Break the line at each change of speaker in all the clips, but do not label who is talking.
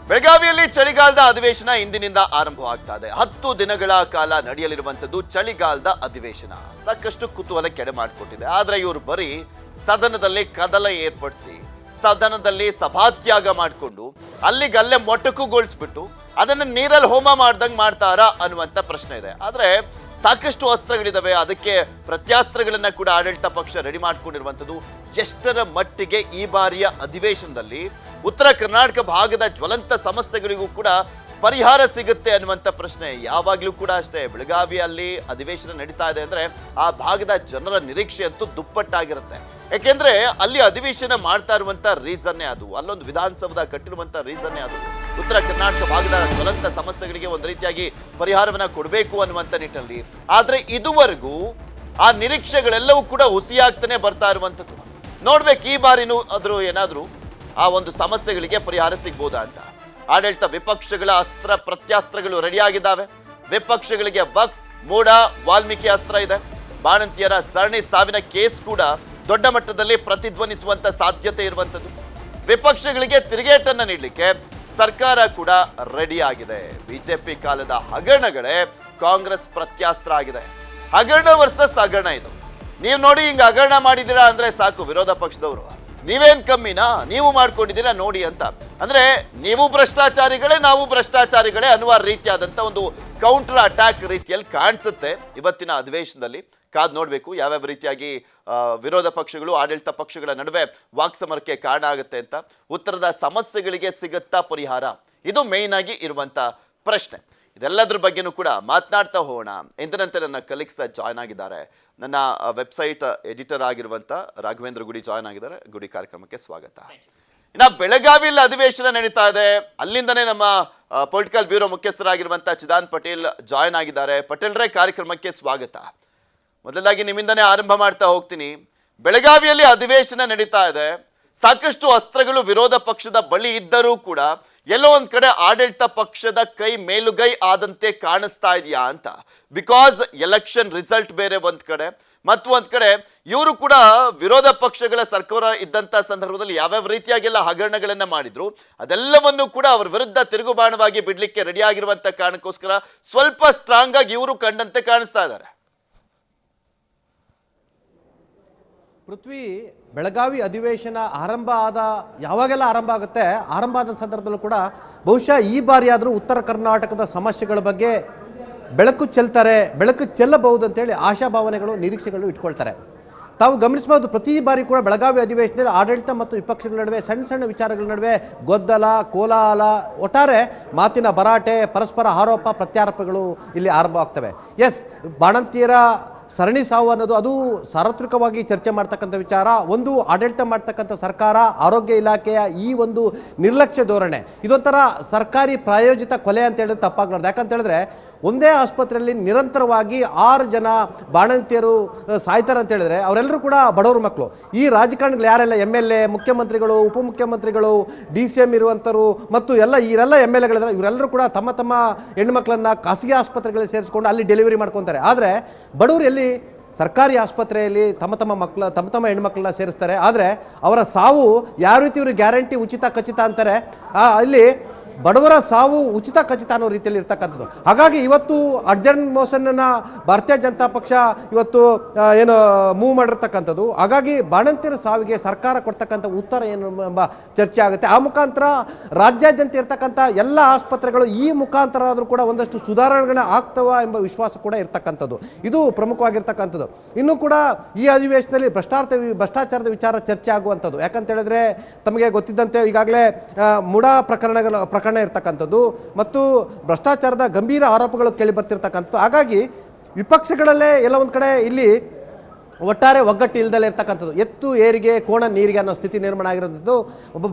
ಬೆಳಗಾವಿಯಲ್ಲಿ ಚಳಿಗಾಲದ ಅಧಿವೇಶನ ಇಂದಿನಿಂದ ಆರಂಭವಾಗ್ತಾ ಇದೆ. 10 ದಿನಗಳ ಕಾಲ ನಡೆಯಲಿರುವಂತದ್ದು ಚಳಿಗಾಲದ ಅಧಿವೇಶನ ಸಾಕಷ್ಟು ಕುತೂಹಲ ಕೆಡೆ ಮಾಡಿಕೊಟ್ಟಿದೆ. ಆದ್ರೆ ಇವರು ಬರೀ ಸದನದಲ್ಲಿ ಕದಲ ಏರ್ಪಡಿಸಿ ಸದನದಲ್ಲಿ ಸಭಾತ್ಯಾಗ ಮಾಡಿಕೊಂಡು ಅಲ್ಲಿಗಲ್ಲೇ ಮೊಟಕುಗೊಳಿಸ್ಬಿಟ್ಟು ಅದನ್ನ ನೀರಲ್ಲಿ ಹೋಮ ಮಾಡ್ದಂಗೆ ಮಾಡ್ತಾರಾ ಅನ್ನುವಂಥ ಪ್ರಶ್ನೆ ಇದೆ. ಆದ್ರೆ ಸಾಕಷ್ಟು ಅಸ್ತ್ರಗಳಿದಾವೆ, ಅದಕ್ಕೆ ಪ್ರತ್ಯಾಸ್ತ್ರಗಳನ್ನ ಕೂಡ ಆಡಳಿತ ಪಕ್ಷ ರೆಡಿ ಮಾಡ್ಕೊಂಡಿರುವಂಥದ್ದು. ಎಷ್ಟರ ಮಟ್ಟಿಗೆ ಈ ಬಾರಿಯ ಅಧಿವೇಶನದಲ್ಲಿ ಉತ್ತರ ಕರ್ನಾಟಕ ಭಾಗದ ಜ್ವಲಂತ ಸಮಸ್ಯೆಗಳಿಗೂ ಕೂಡ ಪರಿಹಾರ ಸಿಗುತ್ತೆ ಅನ್ನುವಂಥ ಪ್ರಶ್ನೆ ಯಾವಾಗಲೂ ಕೂಡ ಅಷ್ಟೇ. ಬೆಳಗಾವಿಯಲ್ಲಿ ಅಧಿವೇಶನ ನಡೀತಾ ಇದೆ ಅಂದ್ರೆ ಆ ಭಾಗದ ಜನರ ನಿರೀಕ್ಷೆ ಅಂತೂ ದುಪ್ಪಟ್ಟಾಗಿರುತ್ತೆ. ಯಾಕೆಂದ್ರೆ ಅಲ್ಲಿ ಅಧಿವೇಶನ ಮಾಡ್ತಾ ಇರುವಂತ ರೀಸನ್ನೇ ಅದು, ಅಲ್ಲೊಂದು ವಿಧಾನಸೌಧ ಕಟ್ಟಿರುವಂತ ರೀಸನ್ನೇ ಅದು. ಉತ್ತರ ಕರ್ನಾಟಕ ಭಾಗದ ಜ್ವಲಂತ ಸಮಸ್ಯೆಗಳಿಗೆ ಒಂದು ರೀತಿಯಾಗಿ ಪರಿಹಾರವನ್ನ ಕೊಡಬೇಕು ಅನ್ನುವಂಥ ನಿಟ್ಟಿನಲ್ಲಿ. ಆದ್ರೆ ಇದುವರೆಗೂ ಆ ನಿರೀಕ್ಷೆಗಳೆಲ್ಲವೂ ಕೂಡ ಹುಸಿಯಾಗ್ತಾನೆ ಬರ್ತಾ ಇರುವಂಥದ್ದು. ನೋಡ್ಬೇಕು ಈ ಬಾರಿನೂ ಆದ್ರೂ ಏನಾದ್ರೂ ಆ ಒಂದು ಸಮಸ್ಯೆಗಳಿಗೆ ಪರಿಹಾರ ಸಿಗ್ಬೋದಾ ಅಂತ. ಆಡಳಿತ ವಿಪಕ್ಷಗಳ ಅಸ್ತ್ರ ಪ್ರತ್ಯಾಸ್ತ್ರಗಳು ರೆಡಿಯಾಗಿದ್ದಾವೆ. ವಿಪಕ್ಷಗಳಿಗೆ ವಕ್ಫ್, ಮೂಡ, ವಾಲ್ಮೀಕಿ ಅಸ್ತ್ರ ಇದೆ. ಬಾಣಂತಿಯರ ಸರಣಿ ಸಾವಿನ ಕೇಸ್ ಕೂಡ ದೊಡ್ಡ ಮಟ್ಟದಲ್ಲಿ ಪ್ರತಿಧ್ವನಿಸುವಂತ ಸಾಧ್ಯತೆ ಇರುವಂತದ್ದು. ವಿಪಕ್ಷಗಳಿಗೆ ತಿರುಗೇಟನ್ನ ನೀಡಲಿಕ್ಕೆ ಸರ್ಕಾರ ಕೂಡ ರೆಡಿ ಆಗಿದೆ. ಬಿಜೆಪಿ ಕಾಲದ ಹಗರಣಗಳೇ ಕಾಂಗ್ರೆಸ್ ಪ್ರತ್ಯಾಸ್ತ್ರ ಆಗಿದೆ. ಹಗರಣ ವರ್ಸಸ್ ಹಗರಣ ಇದು. ನೀವು ನೋಡಿ ಹಿಂಗ ಹಗರಣ ಮಾಡಿದ್ದೀರಾ ಅಂದ್ರೆ ಸಾಕು, ವಿರೋಧ ಪಕ್ಷದವರು ನೀವೇನ್ ಕಮ್ಮಿನಾ, ನೀವು ಮಾಡ್ಕೊಂಡಿದ್ದೀರಾ ನೋಡಿ ಅಂತ. ಅಂದ್ರೆ ನೀವು ಭ್ರಷ್ಟಾಚಾರಿಗಳೇ, ನಾವು ಭ್ರಷ್ಟಾಚಾರಿಗಳೇ ಅನ್ನುವ ರೀತಿಯಾದಂತ ಒಂದು ಕೌಂಟರ್ ಅಟ್ಯಾಕ್ ರೀತಿಯಲ್ಲಿ ಕಾಣಿಸುತ್ತೆ ಇವತ್ತಿನ ಅಧಿವೇಶನದಲ್ಲಿ. ಕಾದ್ ನೋಡ್ಬೇಕು ಯಾವ್ಯಾವ ರೀತಿಯಾಗಿ ವಿರೋಧ ಪಕ್ಷಗಳು ಆಡಳಿತ ಪಕ್ಷಗಳ ನಡುವೆ ವಾಕ್ಸಮರಕ್ಕೆ ಕಾರಣ ಆಗುತ್ತೆ ಅಂತ. ಉತ್ತರದ ಸಮಸ್ಯೆಗಳಿಗೆ ಸಿಗುತ್ತಾ ಪರಿಹಾರ, ಇದು ಮೇಯ್ನ್ ಆಗಿ ಇರುವಂತ ಪ್ರಶ್ನೆ. ಇದೆಲ್ಲದ್ರ ಬಗ್ಗೆನೂ ಕೂಡ ಮಾತನಾಡ್ತಾ ಹೋಗೋಣ. ಎಂದಿನಂತೆ ನನ್ನ ಕಲೀಗ್ಸ್ ಜಾಯ್ನ್ ಆಗಿದ್ದಾರೆ. ನನ್ನ ವೆಬ್ಸೈಟ್ ಎಡಿಟರ್ ಆಗಿರುವಂತ ರಾಘವೇಂದ್ರ ಗುಡಿ ಜಾಯ್ನ್ ಆಗಿದ್ದಾರೆ. ಗುಡಿ ಕಾರ್ಯಕ್ರಮಕ್ಕೆ ಸ್ವಾಗತ. ಇನ್ನ ಬೆಳಗಾವಿಯಲ್ಲಿ ಅಧಿವೇಶನ ನಡೀತಾ ಇದೆ. ಅಲ್ಲಿಂದನೇ ನಮ್ಮ ಪೊಲಿಟಿಕಲ್ ಬ್ಯೂರೋ ಮುಖ್ಯಸ್ಥರಾಗಿರುವಂತ ಚಿದಾನ್ ಪಟೇಲ್ ಜಾಯ್ನ್ ಆಗಿದ್ದಾರೆ. ಪಟೇಲ್ರೇ, ಕಾರ್ಯಕ್ರಮಕ್ಕೆ ಸ್ವಾಗತ. ಮೊದಲಾಗಿ ನಿಮ್ಮಿಂದನೇ ಆರಂಭ ಮಾಡ್ತಾ ಹೋಗ್ತೀನಿ. ಬೆಳಗಾವಿಯಲ್ಲಿ ಅಧಿವೇಶನ ನಡೀತಾ ಇದೆ. ಸಾಕಷ್ಟು ಅಸ್ತ್ರಗಳು ವಿರೋಧ ಪಕ್ಷದ ಬಳಿ ಇದ್ದರೂ ಕೂಡ ಎಲ್ಲೋ ಒಂದ್ ಕಡೆ ಆಡಳಿತ ಪಕ್ಷದ ಕೈ ಮೇಲುಗೈ ಆದಂತೆ ಕಾಣಿಸ್ತಾ ಇದೆಯಾ ಅಂತ. ಬಿಕಾಸ್ ಎಲೆಕ್ಷನ್ ರಿಸಲ್ಟ್ ಬೇರೆ ಒಂದ್ ಕಡೆ, ಮತ್ತು ಒಂದ್ ಕಡೆ ಇವರು ಕೂಡ ವಿರೋಧ ಪಕ್ಷಗಳ ಸರ್ಕಾರ ಇದ್ದಂತ ಸಂದರ್ಭದಲ್ಲಿ ಯಾವ್ಯಾವ ರೀತಿಯಾಗೆಲ್ಲ ಹಗರಣಗಳನ್ನ ಮಾಡಿದ್ರು ಅದೆಲ್ಲವನ್ನು ಕೂಡ ಅವರ ವಿರುದ್ಧ ತಿರುಗುಬಾಣವಾಗಿ ಬಿಡ್ಲಿಕ್ಕೆ ರೆಡಿ ಆಗಿರುವಂತ ಕಾರಣಕ್ಕೋಸ್ಕರ ಸ್ವಲ್ಪ ಸ್ಟ್ರಾಂಗ್ ಆಗಿ ಇವರು ಕಂಡಂತೆ ಕಾಣಿಸ್ತಾ ಇದ್ದಾರೆ.
ಪೃಥ್ವಿ, ಬೆಳಗಾವಿ ಅಧಿವೇಶನ ಯಾವಾಗೆಲ್ಲ ಆರಂಭ ಆಗುತ್ತೆ, ಆರಂಭ ಆದ ಸಂದರ್ಭದಲ್ಲೂ ಕೂಡ ಬಹುಶಃ ಈ ಬಾರಿ ಆದರೂ ಉತ್ತರ ಕರ್ನಾಟಕದ ಸಮಸ್ಯೆಗಳ ಬಗ್ಗೆ ಬೆಳಕು ಚೆಲ್ಲಬಹುದು ಅಂತೇಳಿ ಆಶಾಭಾವನೆಗಳು, ನಿರೀಕ್ಷೆಗಳು ಇಟ್ಕೊಳ್ತಾರೆ. ತಾವು ಗಮನಿಸಬಹುದು, ಪ್ರತಿ ಬಾರಿ ಕೂಡ ಬೆಳಗಾವಿ ಅಧಿವೇಶನದಲ್ಲಿ ಆಡಳಿತ ಮತ್ತು ವಿಪಕ್ಷಗಳ ನಡುವೆ ಸಣ್ಣ ಸಣ್ಣ ವಿಚಾರಗಳ ನಡುವೆ ಗೋದ್ದಲ, ಕೋಲಾಹಲ, ಒಟ್ಟಾರೆ ಮಾತಿನ ಭರಾಟೆ, ಪರಸ್ಪರ ಆರೋಪ ಪ್ರತ್ಯಾರೋಪಗಳು ಇಲ್ಲಿ ಆರಂಭವಾಗ್ತವೆ. ಎಸ್, ಬಾಣಂತಿಯರ ಸರಣಿ ಸಾವು ಅನ್ನೋದು ಅದು ಸಾರ್ವತ್ರಿಕವಾಗಿ ಚರ್ಚೆ ಮಾಡ್ತಕ್ಕಂಥ ವಿಚಾರ. ಒಂದು ಆಡಳಿತ ಮಾಡ್ತಕ್ಕಂಥ ಸರ್ಕಾರ, ಆರೋಗ್ಯ ಇಲಾಖೆಯ ಈ ಒಂದು ನಿರ್ಲಕ್ಷ್ಯ ಧೋರಣೆ, ಇದೊಂಥರ ಸರ್ಕಾರಿ ಪ್ರಾಯೋಜಿತ ಕೊಲೆ ಅಂತ ಹೇಳಿದ್ರೆ ತಪ್ಪಾಗ್ಲಾರ್ದು. ಯಾಕಂತ ಹೇಳಿದ್ರೆ ಒಂದೇ ಆಸ್ಪತ್ರೆಯಲ್ಲಿ ನಿರಂತರವಾಗಿ 6 ಜನ ಬಾಣಂತಿಯರು ಸಾಯ್ತಾರೆ ಅಂತ ಹೇಳಿದ್ರೆ ಅವರೆಲ್ಲರೂ ಕೂಡ ಬಡವರ ಮಕ್ಕಳು. ಈ ರಾಜಕಾರಣಿಗಳು ಯಾರೆಲ್ಲ MLA, ಮುಖ್ಯಮಂತ್ರಿಗಳು, ಉಪಮುಖ್ಯಮಂತ್ರಿಗಳು, DCM ಇರುವಂಥರು ಮತ್ತು ಇವರೆಲ್ಲ MLAಗಳಿದ್ದಾರೆ, ಇವರೆಲ್ಲರೂ ಕೂಡ ತಮ್ಮ ತಮ್ಮ ಹೆಣ್ಮಕ್ಳನ್ನ ಖಾಸಗಿ ಆಸ್ಪತ್ರೆಗಳಲ್ಲಿ ಸೇರಿಸ್ಕೊಂಡು ಅಲ್ಲಿ ಡೆಲಿವರಿ ಮಾಡ್ಕೊತಾರೆ. ಆದರೆ ಬಡವರು ಎಲ್ಲಿ ಸರ್ಕಾರಿ ಆಸ್ಪತ್ರೆಯಲ್ಲಿ ತಮ್ಮ ತಮ್ಮ ಹೆಣ್ಮಕ್ಳನ್ನ ಸೇರಿಸ್ತಾರೆ. ಆದರೆ ಅವರ ಸಾವು ಯಾವ ರೀತಿ ಇವರು ಗ್ಯಾರಂಟಿ ಉಚಿತ ಖಚಿತ ಅಂತಾರೆ, ಅಲ್ಲಿ ಬಡವರ ಸಾವು ಉಚಿತ ಖಚಿತ ಅನ್ನೋ ರೀತಿಯಲ್ಲಿ ಇರ್ತಕ್ಕಂಥದ್ದು. ಹಾಗಾಗಿ ಇವತ್ತು ಅರ್ಜನ್ ಮೋಸನ್ನ ಭಾರತೀಯ ಜನತಾ ಪಕ್ಷ ಇವತ್ತು ಮೂವ್ ಮಾಡಿರ್ತಕ್ಕಂಥದ್ದು. ಹಾಗಾಗಿ ಬಾಣಂತಿಯರ ಸಾವಿಗೆ ಸರ್ಕಾರ ಕೊಡ್ತಕ್ಕಂಥ ಉತ್ತರ ಏನು ಎಂಬ ಚರ್ಚೆ ಆಗುತ್ತೆ. ಆ ಮುಖಾಂತರ ರಾಜ್ಯಾದ್ಯಂತ ಇರ್ತಕ್ಕಂಥ ಎಲ್ಲ ಆಸ್ಪತ್ರೆಗಳು ಈ ಮುಖಾಂತರ ಆದರೂ ಕೂಡ ಒಂದಷ್ಟು ಸುಧಾರಣೆಗಳನ್ನ ಆಗ್ತವ ಎಂಬ ವಿಶ್ವಾಸ ಕೂಡ ಇರ್ತಕ್ಕಂಥದ್ದು. ಇದು ಪ್ರಮುಖವಾಗಿರ್ತಕ್ಕಂಥದ್ದು. ಇನ್ನು ಕೂಡ ಈ ಅಧಿವೇಶನದಲ್ಲಿ ಭ್ರಷ್ಟಾಚಾರದ ವಿಚಾರ ಚರ್ಚೆ ಆಗುವಂಥದ್ದು. ಯಾಕಂತ ಹೇಳಿದ್ರೆ ತಮಗೆ ಗೊತ್ತಿದ್ದಂತೆ ಈಗಾಗಲೇ ಮೂಡ ಪ್ರಕರಣ ಇರ್ತಕ್ಕಂಥದ್ದು ಮತ್ತು ಭ್ರಷ್ಟಾಚಾರದ ಗಂಭೀರ ಆರೋಪಗಳು ಕೇಳಿ ಬರ್ತಿರ್ತಕ್ಕಂಥದ್ದು. ಹಾಗಾಗಿ ವಿಪಕ್ಷಗಳಲ್ಲೇ ಎಲ್ಲ ಒಂದ್ ಕಡೆ ಇಲ್ಲಿ ಒಟ್ಟಾರೆ ಒಗ್ಗಟ್ಟು ಇಲ್ದಲೇ ಇರ್ತಕ್ಕಂಥದ್ದು, ಎತ್ತು ಏರಿಗೆ ಕೋಣ ನೀರಿಗೆ ಅನ್ನೋ ಸ್ಥಿತಿ ನಿರ್ಮಾಣ ಆಗಿರೋದು.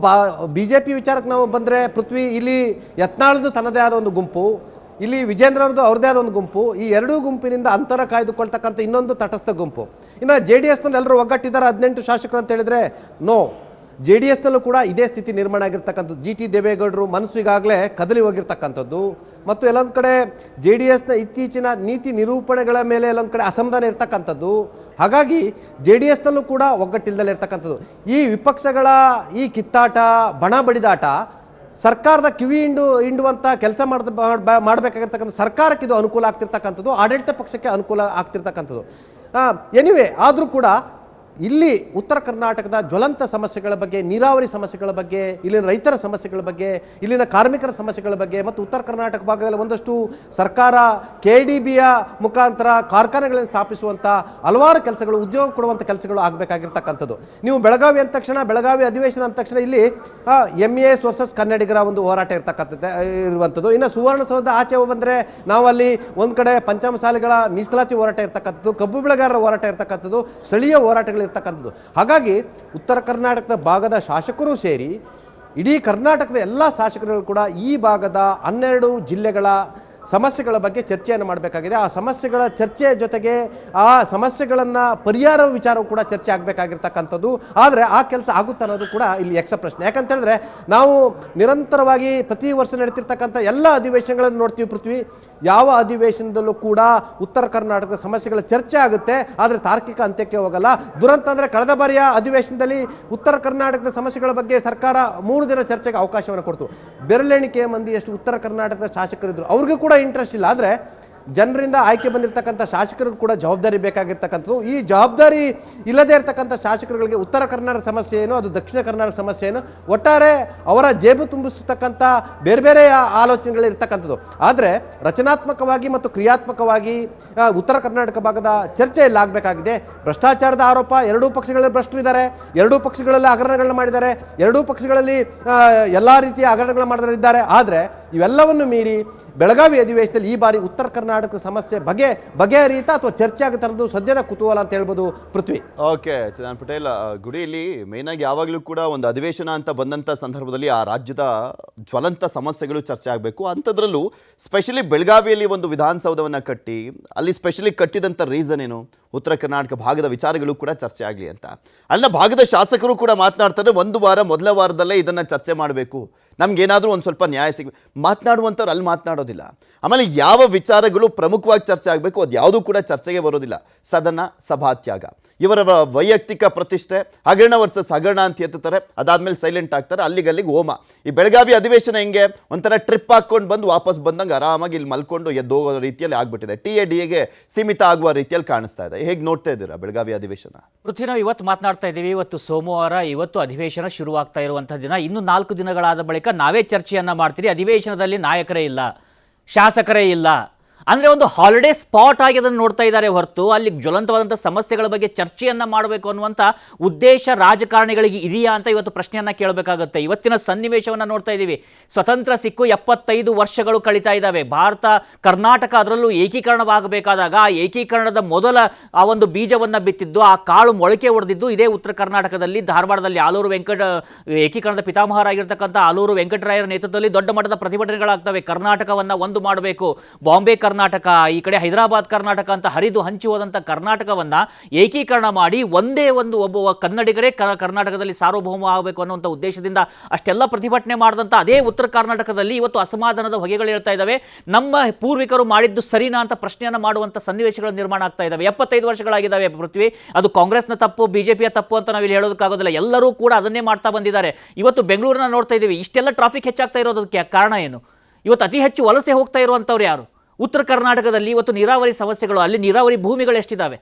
ಬಿಜೆಪಿ ವಿಚಾರಕ್ಕೆ ನಾವು ಬಂದ್ರೆ ಪೃಥ್ವಿ, ಇಲ್ಲಿ ಯತ್ನಾಳದ್ದು ತನ್ನದೇ ಆದ ಒಂದು ಗುಂಪು, ಇಲ್ಲಿ ವಿಜೇಂದ್ರರದು ಅವ್ರದೇ ಆದ ಒಂದು ಗುಂಪು, ಈ ಎರಡೂ ಗುಂಪಿನಿಂದ ಅಂತರ ಕಾಯ್ದುಕೊಳ್ತಕ್ಕಂಥ ಇನ್ನೊಂದು ತಟಸ್ಥ ಗುಂಪು. ಇನ್ನು JDS ನಲ್ಲಿ ಎಲ್ಲರೂ ಒಗ್ಗಟ್ಟಿದ್ದಾರೆ, 18 ಶಾಸಕರು ಅಂತ ಹೇಳಿದ್ರೆ ನೋ. JDS ನಲ್ಲೂ ಕೂಡ ಇದೇ ಸ್ಥಿತಿ ನಿರ್ಮಾಣ ಆಗಿರ್ತಕ್ಕಂಥದ್ದು. GT ದೇವೇಗೌಡರು ಮನಸ್ಸು ಈಗಾಗಲೇ ಕದಲಿ ಹೋಗಿರ್ತಕ್ಕಂಥದ್ದು ಮತ್ತು ಎಲ್ಲೊಂದು ಕಡೆ JDS ನ ಇತ್ತೀಚಿನ ನೀತಿ ನಿರೂಪಣೆಗಳ ಮೇಲೆ ಎಲ್ಲೊಂದು ಕಡೆ ಅಸಮಾಧಾನ ಇರ್ತಕ್ಕಂಥದ್ದು. ಹಾಗಾಗಿ JDS ನಲ್ಲೂ ಕೂಡ ಒಗ್ಗಟ್ಟಿಲ್ದಲೇ ಇರ್ತಕ್ಕಂಥದ್ದು. ಈ ವಿಪಕ್ಷಗಳ ಈ ಕಿತ್ತಾಟ, ಬಣ ಬಡಿದಾಟ ಸರ್ಕಾರದ ಕಿವಿ ಹಿಂಡುವಂತ ಕೆಲಸ ಮಾಡಬೇಕಾಗಿರ್ತಕ್ಕಂಥ ಸರ್ಕಾರಕ್ಕೆ ಇದು ಅನುಕೂಲ ಆಗ್ತಿರ್ತಕ್ಕಂಥದ್ದು, ಆಡಳಿತ ಪಕ್ಷಕ್ಕೆ ಅನುಕೂಲ ಆಗ್ತಿರ್ತಕ್ಕಂಥದ್ದು. ಎನಿವೆ ಆದರೂ ಕೂಡ ಇಲ್ಲಿ ಉತ್ತರ ಕರ್ನಾಟಕದ ಜ್ವಲಂತ ಸಮಸ್ಯೆಗಳ ಬಗ್ಗೆ, ನೀರಾವರಿ ಸಮಸ್ಯೆಗಳ ಬಗ್ಗೆ, ಇಲ್ಲಿನ ರೈತರ ಸಮಸ್ಯೆಗಳ ಬಗ್ಗೆ, ಇಲ್ಲಿನ ಕಾರ್ಮಿಕರ ಸಮಸ್ಯೆಗಳ ಬಗ್ಗೆ ಮತ್ತು ಉತ್ತರ ಕರ್ನಾಟಕ ಭಾಗದಲ್ಲಿ ಒಂದಷ್ಟು ಸರ್ಕಾರ KDBಯ ಮುಖಾಂತರ ಕಾರ್ಖಾನೆಗಳನ್ನು ಸ್ಥಾಪಿಸುವಂಥ ಹಲವಾರು ಕೆಲಸಗಳು, ಉದ್ಯೋಗ ಕೊಡುವಂಥ ಕೆಲಸಗಳು ಆಗಬೇಕಾಗಿರ್ತಕ್ಕಂಥದ್ದು. ನೀವು ಬೆಳಗಾವಿ ಅಂದ ತಕ್ಷಣ, ಬೆಳಗಾವಿ ಅಧಿವೇಶನ ಅಂದ ತಕ್ಷಣ ಇಲ್ಲಿ MAS ವರ್ಸಸ್ ಕನ್ನಡಿಗರ ಒಂದು ಹೋರಾಟ ಇರುವಂಥದ್ದು. ಇನ್ನು ಸುವರ್ಣಸೌಧ ಆಚೆ ಬಂದರೆ ನಾವು ಅಲ್ಲಿ ಒಂದು ಕಡೆ ಪಂಚಮಸಾಲಿಗಳ ಮೀಸಲಾತಿ ಹೋರಾಟ ಇರ್ತಕ್ಕಂಥದ್ದು, ಕಬ್ಬು ಬೆಳೆಗಾರರ ಹೋರಾಟ ಇರ್ತಕ್ಕಂಥದ್ದು, ಸ್ಥಳೀಯ ಹೋರಾಟಗಳು ಇರ್ತಕ್ಕಂಥದ್ದು. ಹಾಗಾಗಿ ಉತ್ತರ ಕರ್ನಾಟಕದ ಭಾಗದ ಶಾಸಕರು ಸೇರಿ ಇಡೀ ಕರ್ನಾಟಕದ ಎಲ್ಲ ಶಾಸಕರು ಕೂಡ ಈ ಭಾಗದ 12 ಜಿಲ್ಲೆಗಳ ಸಮಸ್ಯೆಗಳ ಬಗ್ಗೆ ಚರ್ಚೆಯನ್ನು ಮಾಡಬೇಕಾಗಿದೆ. ಆ ಸಮಸ್ಯೆಗಳ ಚರ್ಚೆಯ ಜೊತೆಗೆ ಆ ಸಮಸ್ಯೆಗಳನ್ನ ಪರಿಹಾರ ವಿಚಾರವೂ ಕೂಡ ಚರ್ಚೆ ಆಗಬೇಕಾಗಿರ್ತಕ್ಕಂಥದ್ದು. ಆದರೆ ಆ ಕೆಲಸ ಆಗುತ್ತೆ ಅನ್ನೋದು ಕೂಡ ಇಲ್ಲಿ ಯಕ್ಷ ಪ್ರಶ್ನೆ. ಯಾಕಂತ ಹೇಳಿದ್ರೆ ನಾವು ನಿರಂತರವಾಗಿ ಪ್ರತಿ ವರ್ಷ ನಡೀತಿರ್ತಕ್ಕಂಥ ಎಲ್ಲ ಅಧಿವೇಶನಗಳನ್ನು ನೋಡ್ತೀವಿ ಪೃಥ್ವಿ. ಯಾವ ಅಧಿವೇಶನದಲ್ಲೂ ಕೂಡ ಉತ್ತರ ಕರ್ನಾಟಕದ ಸಮಸ್ಯೆಗಳ ಚರ್ಚೆ ಆಗುತ್ತೆ, ಆದರೆ ತಾರ್ಕಿಕ ಅಂತ್ಯಕ್ಕೆ ಹೋಗಲ್ಲ. ದುರಂತ ಅಂದ್ರೆ ಕಳೆದ ಬಾರಿಯ ಅಧಿವೇಶನದಲ್ಲಿ ಉತ್ತರ ಕರ್ನಾಟಕದ ಸಮಸ್ಯೆಗಳ ಬಗ್ಗೆ ಸರ್ಕಾರ 3 ದಿನ ಚರ್ಚೆಗೆ ಅವಕಾಶವನ್ನು ಕೊಡ್ತು. ಬೆರಳೆಣಿಕೆಯ ಮಂದಿಯಷ್ಟು ಉತ್ತರ ಕರ್ನಾಟಕದ ಶಾಸಕರಿದ್ರು, ಅವ್ರಿಗೂ ಕೂಡ ಇಂಟ್ರೆಸ್ಟ್ ಇಲ್ಲ. ಆದರೆ ಜನರಿಂದ ಆಯ್ಕೆ ಬಂದಿರತಕ್ಕಂಥ ಶಾಸಕರಿಗೂ ಕೂಡ ಜವಾಬ್ದಾರಿ ಬೇಕಾಗಿರ್ತಕ್ಕಂಥದ್ದು. ಈ ಜವಾಬ್ದಾರಿ ಇಲ್ಲದೆ ಇರತಕ್ಕಂಥ ಶಾಸಕರುಗಳಿಗೆ ಉತ್ತರ ಕರ್ನಾಟಕ ಸಮಸ್ಯೆ ಏನು, ಅದು ದಕ್ಷಿಣ ಕರ್ನಾಟಕ ಸಮಸ್ಯೆ ಏನು, ಒಟ್ಟಾರೆ ಅವರ ಜೇಬು ತುಂಬಿಸತಕ್ಕಂಥ ಬೇರೆ ಬೇರೆ ಆಲೋಚನೆಗಳು ಇರ್ತಕ್ಕಂಥದ್ದು. ಆದರೆ ರಚನಾತ್ಮಕವಾಗಿ ಮತ್ತು ಕ್ರಿಯಾತ್ಮಕವಾಗಿ ಉತ್ತರ ಕರ್ನಾಟಕ ಭಾಗದ ಚರ್ಚೆ ಇಲ್ಲಿ ಆಗಬೇಕಾಗಿದೆ. ಭ್ರಷ್ಟಾಚಾರದ ಆರೋಪ, ಎರಡೂ ಪಕ್ಷಗಳಲ್ಲಿ ಭ್ರಷ್ಟರು ಇದ್ದಾರೆ, ಎರಡೂ ಪಕ್ಷಗಳಲ್ಲಿ ಹಗರಣಗಳನ್ನ ಮಾಡಿದ್ದಾರೆ, ಎರಡೂ ಪಕ್ಷಗಳಲ್ಲಿ ಎಲ್ಲಾ ರೀತಿಯ ಹಗರಣಗಳು ಮಾಡಿದ್ದಾರೆ. ಆದರೆ ಇವೆಲ್ಲವನ್ನು ಮೀರಿ ಬೆಳಗಾವಿ ಅಧಿವೇಶನದಲ್ಲಿ ಈ ಬಾರಿ ಉತ್ತರ ಕರ್ನಾಟಕ ಸಮಸ್ಯೆ ಬಗೆಹರಿಯುತ್ತಾ ಅಥವಾ ಚರ್ಚೆ ಆಗುತ್ತೆ ಅನ್ನೋದು ಸದ್ಯದ ಕುತೂಹಲ ಅಂತ ಹೇಳ್ಬೋದು ಪೃಥ್ವಿ.
ಓಕೆ ಚಂದನ್ ಪಟೇಲ್, ಗುಡಿಯಲ್ಲಿ ಮೇನ್ ಆಗಿ ಯಾವಾಗಲೂ ಕೂಡ ಒಂದು ಅಧಿವೇಶನ ಅಂತ ಬಂದಂಥ ಸಂದರ್ಭದಲ್ಲಿ ಆ ರಾಜ್ಯದ ಜ್ವಲಂತ ಸಮಸ್ಯೆಗಳು ಚರ್ಚೆ ಆಗಬೇಕು. ಅಂಥದ್ರಲ್ಲೂ ಸ್ಪೆಷಲಿ ಬೆಳಗಾವಿಯಲ್ಲಿ ಒಂದು ವಿಧಾನಸೌಧವನ್ನು ಕಟ್ಟಿ ಅಲ್ಲಿ ಸ್ಪೆಷಲಿ ಕಟ್ಟಿದಂಥ ರೀಸನ್ ಏನು, ಉತ್ತರ ಕರ್ನಾಟಕ ಭಾಗದ ವಿಚಾರಗಳು ಕೂಡ ಚರ್ಚೆ ಆಗಲಿ ಅಂತ. ಅಲ್ಲಿನ ಭಾಗದ ಶಾಸಕರು ಕೂಡ ಮಾತನಾಡ್ತಾರೆ, ಒಂದು ವಾರ ಮೊದಲ ವಾರದಲ್ಲೇ ಇದನ್ನು ಚರ್ಚೆ ಮಾಡಬೇಕು, ನಮಗೇನಾದರೂ ಒಂದು ಸ್ವಲ್ಪ ನ್ಯಾಯ ಮಾತನಾಡುವಂಥವ್ರು ಅಲ್ಲಿ ಮಾತನಾಡೋದಿಲ್ಲ. ಆಮೇಲೆ ಯಾವ ವಿಚಾರಗಳು ಪ್ರಮುಖವಾಗಿ ಚರ್ಚೆ ಆಗಬೇಕು ಅದು ಯಾವುದೂ ಕೂಡ ಚರ್ಚೆಗೆ ಬರೋದಿಲ್ಲ. ಸದನ, ಸಭಾತ್ಯಾಗ, ಇವರ ವೈಯಕ್ತಿಕ ಪ್ರತಿಷ್ಠೆ, ಹಗರಣ ವರ್ಸಸ್ ಹಗರಣ ಅಂತ ಎತ್ತುತ್ತಾರೆ, ಅದಾದ್ಮೇಲೆ ಸೈಲೆಂಟ್ ಆಗ್ತಾರೆ, ಅಲ್ಲಿಗೆ ಹೋಮ. ಈ ಬೆಳಗಾವಿ ಅಧಿವೇಶನ ಹೆಂಗೆ ಒಂಥರ ಟ್ರಿಪ್ ಹಾಕ್ಕೊಂಡು ಬಂದು ವಾಪಸ್ ಬಂದಂಗೆ ಆರಾಮಾಗಿ ಇಲ್ಲಿ ಮಲ್ಕೊಂಡು ಎದ್ದೋಗೋ ರೀತಿಯಲ್ಲಿ ಆಗ್ಬಿಟ್ಟಿದೆ. TADAಗೆ ಸೀಮಿತ ಆಗುವ ರೀತಿಯಲ್ಲಿ ಕಾಣಿಸ್ತಾ ಇದೆ. ಹೇಗೆ ನೋಡ್ತಾ ಇದ್ದೀರಾ ಬೆಳಗಾವಿ ಅಧಿವೇಶನ?
ಪೃಥ್ವಿ, ನಾವು ಇವತ್ತು ಮಾತನಾಡ್ತಾ ಇದ್ದೀವಿ. ಇವತ್ತು ಸೋಮವಾರ, ಇವತ್ತು ಅಧಿವೇಶನ ಶುರುವಾಗ್ತಾ ಇರುವಂಥ ದಿನ. ಇನ್ನು 4 ದಿನಗಳಾದ ಬಳಿಕ ನಾವೇ ಚರ್ಚೆಯನ್ನ ಮಾಡ್ತೀರಿ. ಅಧಿವೇಶನದಲ್ಲಿ ನಾಯಕರೇ ಇಲ್ಲ, ಶಾಸಕರೇ ಇಲ್ಲ, ಅಂದರೆ ಒಂದು ಹಾಲಿಡೇ ಸ್ಪಾಟ್ ಆಗಿ ಅದನ್ನು ನೋಡ್ತಾ ಇದ್ದಾರೆ ಹೊರತು ಅಲ್ಲಿ ಜ್ವಲಂತವಾದಂಥ ಸಮಸ್ಯೆಗಳ ಬಗ್ಗೆ ಚರ್ಚೆಯನ್ನು ಮಾಡಬೇಕು ಅನ್ನುವಂಥ ಉದ್ದೇಶ ರಾಜಕಾರಣಿಗಳಿಗೆ ಇದೆಯಾ ಅಂತ ಇವತ್ತು ಪ್ರಶ್ನೆಯನ್ನು ಕೇಳಬೇಕಾಗುತ್ತೆ. ಇವತ್ತಿನ ಸನ್ನಿವೇಶವನ್ನು ನೋಡ್ತಾ ಇದ್ದೀವಿ. ಸ್ವತಂತ್ರ ಸಿಕ್ಕು 75 ವರ್ಷಗಳು ಕಳೀತಾ ಇದ್ದಾವೆ. ಭಾರತ, ಕರ್ನಾಟಕ ಅದರಲ್ಲೂ ಏಕೀಕರಣವಾಗಬೇಕಾದಾಗ ಆ ಏಕೀಕರಣದ ಮೊದಲ ಆ ಒಂದು ಬೀಜವನ್ನು ಬಿತ್ತಿದ್ದು, ಆ ಕಾಳು ಮೊಳಕೆ ಹೊಡೆದಿದ್ದು ಇದೇ ಉತ್ತರ ಕರ್ನಾಟಕದಲ್ಲಿ, ಧಾರವಾಡದಲ್ಲಿ. ಏಕೀಕರಣದ ಪಿತಾಮಹರಾಗಿರ್ತಕ್ಕಂಥ ಆಲೂರು ವೆಂಕಟರಾಯರ ನೇತೃತ್ವದಲ್ಲಿ ದೊಡ್ಡ ಮಟ್ಟದ ಪ್ರತಿಭಟನೆಗಳಾಗ್ತವೆ. ಕರ್ನಾಟಕವನ್ನು ಒಂದು ಮಾಡಬೇಕು, ಬಾಂಬೆ ಕರ್ನಾಟಕ, ಈ ಕಡೆ ಹೈದರಾಬಾದ್ ಕರ್ನಾಟಕ ಅಂತ ಹರಿದು ಹಂಚಿ ಹೋದಂಥ ಕರ್ನಾಟಕವನ್ನ ಏಕೀಕರಣ ಮಾಡಿ ಒಂದೇ ಒಂದು ಒಬ್ಬ ಕನ್ನಡಿಗರೇ ಕರ್ನಾಟಕದಲ್ಲಿ ಸಾರ್ವಭೌಮ ಆಗಬೇಕು ಅನ್ನುವಂಥ ಉದ್ದೇಶದಿಂದ ಅಷ್ಟೆಲ್ಲ ಪ್ರತಿಭಟನೆ ಮಾಡಿದಂಥ ಅದೇ ಉತ್ತರ ಕರ್ನಾಟಕದಲ್ಲಿ ಇವತ್ತು ಅಸಮಾಧಾನದ ಹೊಗೆಗಳು ಹೇಳ್ತಾ ಇದ್ದಾವೆ. ನಮ್ಮ ಪೂರ್ವಿಕರು ಮಾಡಿದ್ದು ಸರಿನಾ ಅಂತ ಪ್ರಶ್ನೆಯನ್ನು ಮಾಡುವಂಥ ಸನ್ನಿವೇಶಗಳು ನಿರ್ಮಾಣ ಆಗ್ತಾ ಇದ್ದಾವೆ. 75 ವರ್ಷಗಳಾಗಿದ್ದಾವೆ ಪೃಥ್ವಿ. ಅದು ಕಾಂಗ್ರೆಸ್ನ ತಪ್ಪು, ಬಿಜೆಪಿಯ ತಪ್ಪು ಅಂತ ನಾವು ಇಲ್ಲಿ ಹೇಳೋದಕ್ಕಾಗೋದಿಲ್ಲ. ಎಲ್ಲರೂ ಕೂಡ ಅದನ್ನೇ ಮಾಡ್ತಾ ಬಂದಿದ್ದಾರೆ. ಇವತ್ತು ಬೆಂಗಳೂರನ್ನ ನೋಡ್ತಾ ಇದ್ದೀವಿ. ಇಷ್ಟೆಲ್ಲ ಟ್ರಾಫಿಕ್ ಹೆಚ್ಚಾಗ್ತಾ ಇರೋದಕ್ಕೆ ಕಾರಣ ಏನು? ಇವತ್ತು ಅತಿ ಹೆಚ್ಚು ವಲಸೆ ಹೋಗ್ತಾ ಇರುವಂಥವ್ರು ಯಾರು? ಉತ್ತರ ಕರ್ನಾಟಕದಲ್ಲಿ ಇವತ್ತು ನೀರಾವರಿ ಸಮಸ್ಯೆಗಳು, ಅಲ್ಲಿ ನೀರಾವರಿ ಭೂಮಿಗಳು ಎಷ್ಟಿದ್ದಾವೆ?